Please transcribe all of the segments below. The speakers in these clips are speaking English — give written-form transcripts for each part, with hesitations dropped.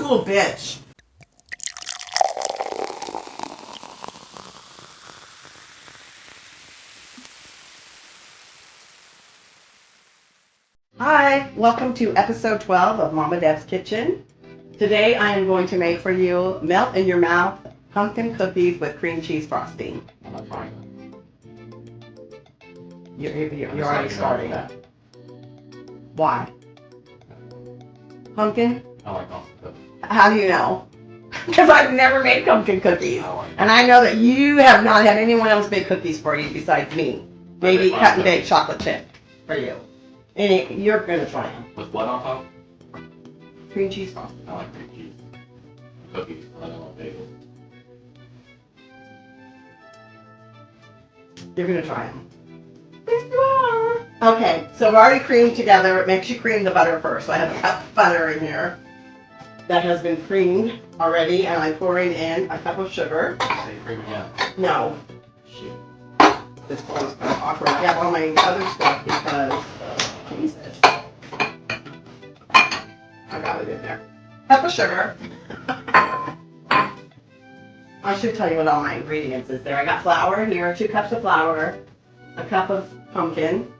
little bitch. Hi, welcome to episode 12 of Mama Deb's Kitchen. Today I am going to make for you melt in your mouth pumpkin cookies with cream cheese frosting. I'm not trying You're already starting. Why? Pumpkin? I like pumpkin cookies. How do you know? Because I've never made pumpkin cookies. I like And I know that you have not had anyone else make cookies for you besides me. Maybe cut and bake chocolate chip for you. And you're going to try them. With what on top? Cream cheese frosting. I like cream cheese. Cookies. I don't like bagels. You're going to try them. Yes, you are. Okay, so I've already creamed together. Make sure you cream the butter first. So I have a cup of butter in here that has been creamed already, and I'm pouring in a cup of sugar. Say cream again. No. Shoot. This one's kind of awkward. I have all my other stuff because, Jesus. I got it in there. Cup of sugar. I should tell you what all my ingredients is there. I got flour here, 2 cups of flour, a cup of pumpkin,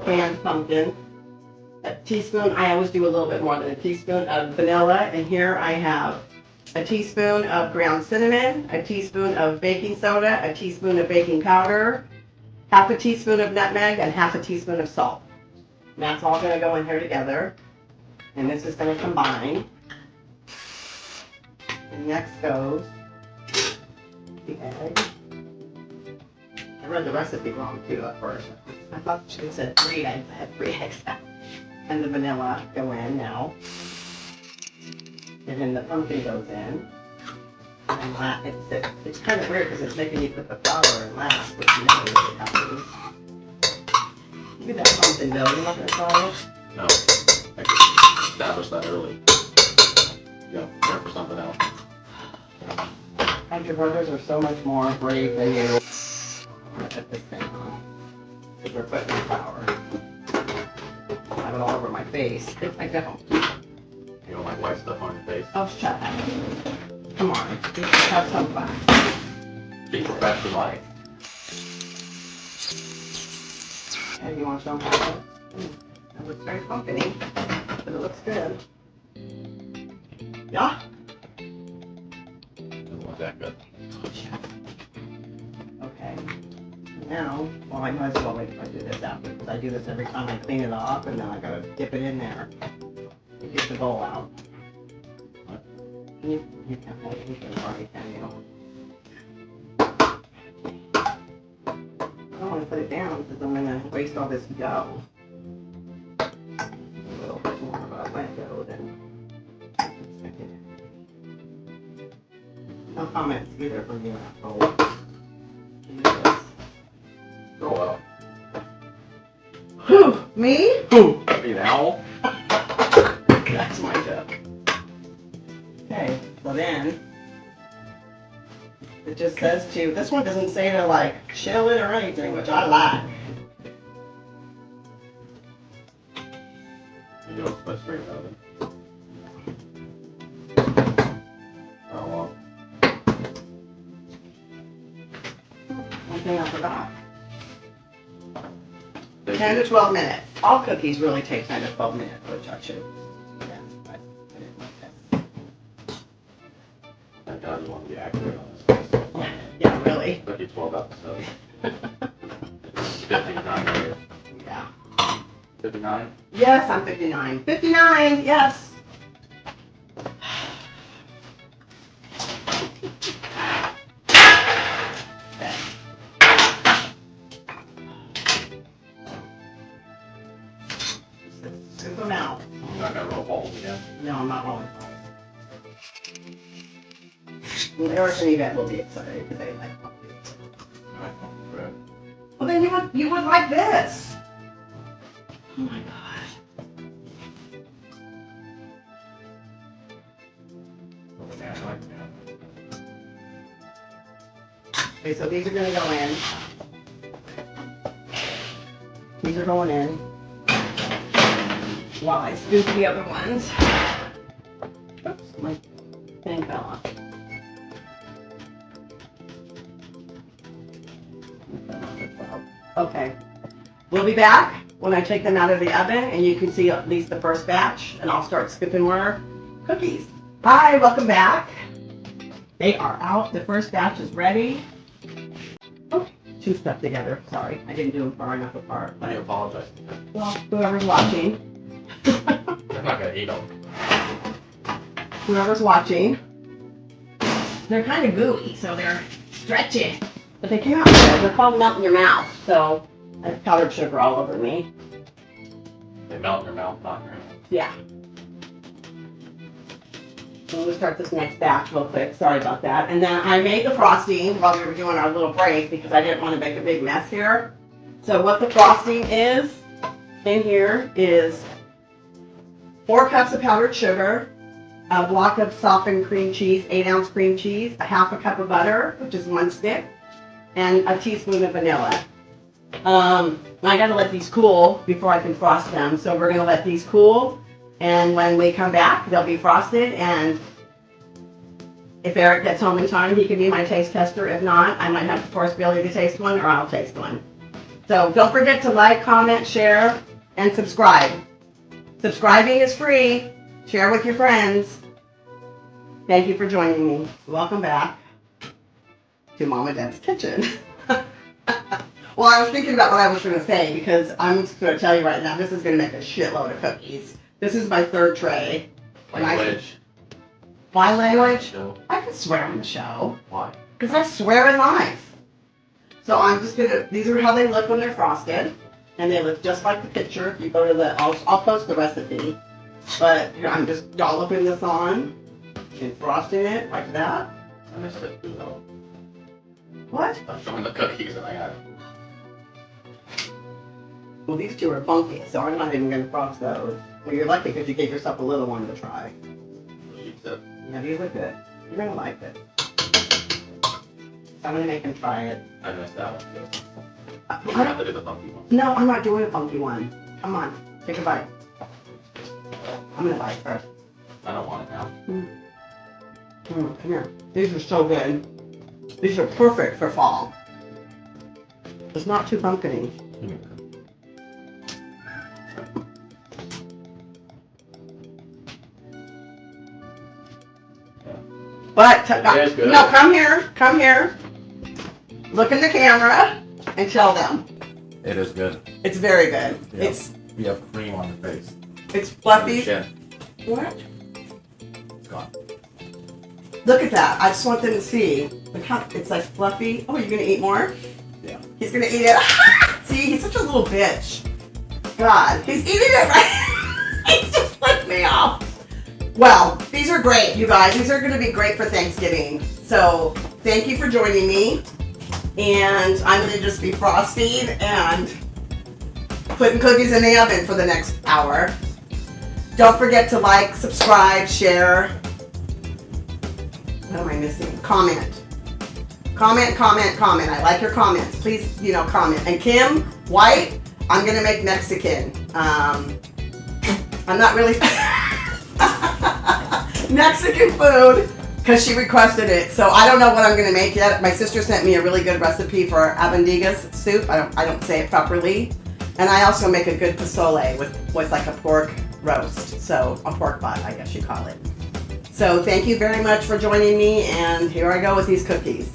canned pumpkin, a teaspoon, I always do a little bit more than a teaspoon of vanilla, and here I have a teaspoon of ground cinnamon, a teaspoon of baking soda, a teaspoon of baking powder, half a teaspoon of nutmeg, and half a teaspoon of salt. And that's all going to go in here together, and this is going to combine. And next goes the egg. I read the recipe wrong too at first. I thought she said 3 eggs. I had 3 eggs. And the vanilla go in now. And then the pumpkin goes in. And it's kind of weird because it's making you put the flour in last, which never really happens. Look at that pumpkin dough. You're not going to try it? No. I can establish that early. Go there for something else. Your brothers are so much more brave than you. I'm going to put this thing on. Because we're putting in flour. I have it all over my face. I don't. You don't like white stuff on your face? Oh, shut up. Come on. You should have some fun. Be professional. Okay, you want some? That looks very pumpkin-y, but it looks good. Yeah? It wasn't that good. Okay. Now, well, I might as well wait if I do this after, because I do this every time I clean it off, and then I gotta dip it in there to get the bowl out. What? You can't hold it, you can already, can you? I don't want to put it down, because I'm gonna waste all this dough. A little bit more of a wet dough than... No comments either from you, asshole. Grow up. Who? Me? Who? Be an owl? That's my joke. Okay, so then it just says to, this one doesn't say to like chill it or anything, which I like. You go put straight out of it. Oh, well. One thing I forgot. 10 to 12 minutes. All cookies really take 10 to 12 minutes, which I should. Yeah, but I didn't like that. Thank God you want to be accurate on this. Yeah, really. 12 episodes. 59 here. Yeah. 59? Yes, I'm 59. 59, yes. Scoop them out. You're not going to roll balls again? No, I'm not rolling balls. Well, Eric and Yvette will be excited because they like pumpkins. Alright, bread. Well, then you would like this. Oh my gosh. Yeah, I like that. Okay, so these are going to go in. These are going in. While I scoop the other ones. Oops, my think, Bella? Okay. We'll be back when I take them out of the oven, and you can see at least the first batch, and I'll start scooping more cookies. Hi, welcome back. They are out. The first batch is ready. Oh, two stuck together. Sorry, I didn't do them far enough apart. I But, apologize. well, whoever's watching. I'm not gonna eat them. Whoever's watching. They're kind of gooey, so they're stretchy. But they came out good. They're called melt in your mouth. So I have powdered sugar all over me. They melt in your mouth, not in your mouth. Yeah. So we'll start this next batch real quick. Sorry about that. And then I made the frosting while we were doing our little break because I didn't want to make a big mess here. So what the frosting is in here is 4 cups of powdered sugar, a block of softened cream cheese, 8-ounce cream cheese, a half a cup of butter, which is 1 stick, and a teaspoon of vanilla. I gotta let these cool before I can frost them. So we're gonna let these cool, and when we come back, they'll be frosted. And if Eric gets home in time, he can be my taste tester. If not, I might have to force Billy to taste one, or I'll taste one. So don't forget to like, comment, share, and subscribe. Subscribing is free. Share with your friends. Thank you for joining me. Welcome back to Mama Deb's kitchen. Well, I was thinking about what I was going to say because I'm just going to tell you right now, this is going to make a shitload of cookies. This is my 3rd tray. Language. My language? Show. I can swear on the show. Why? Because I swear in life. So I'm just going to, these are how they look when they're frosted. And they look just like the picture. If you go to the, I'll post the recipe. But here, I'm just dolloping this on and frosting it like that. I missed it too, though. What? I'm showing the cookies and I got it. Well, these two are funky, so I'm not even going to frost those. Well, you're lucky because you gave yourself a little one to try. Yeah, these look good. You're going to like this. I'm going to make him try it. I missed that one too. I You have to do the funky one. No, I'm not doing a funky one. Come on, take a bite. I'm going to bite first. I don't want it now. Come here. These are so good. These are perfect for fall. It's not too pumpkin-y. But, It is good. no, come here. Look in the camera and tell them. It is good. It's very good. Yeah. You have cream on your face. It's fluffy. Chin. What? It's gone. Look at that. I just want them to see. Look how it's like fluffy. Oh, you're gonna eat more? Yeah. He's gonna eat it. See, he's such a little bitch. God, he's eating it right. He just flipped me off. Well, these are great, you guys. These are gonna be great for Thanksgiving. So thank you for joining me. And I'm gonna just be frosting and putting cookies in the oven for the next hour. Don't forget to like, subscribe, share. What am I missing? Comment. Comment. I like your comments. Please, comment. And Kim White, I'm gonna make Mexican. I'm not really Mexican food because she requested it. So I don't know what I'm gonna make yet. My sister sent me a really good recipe for albondigas soup. I don't say it properly. And I also make a good pozole with like a pork roast. So a pork butt, I guess you call it. So thank you very much for joining me, and here I go with these cookies.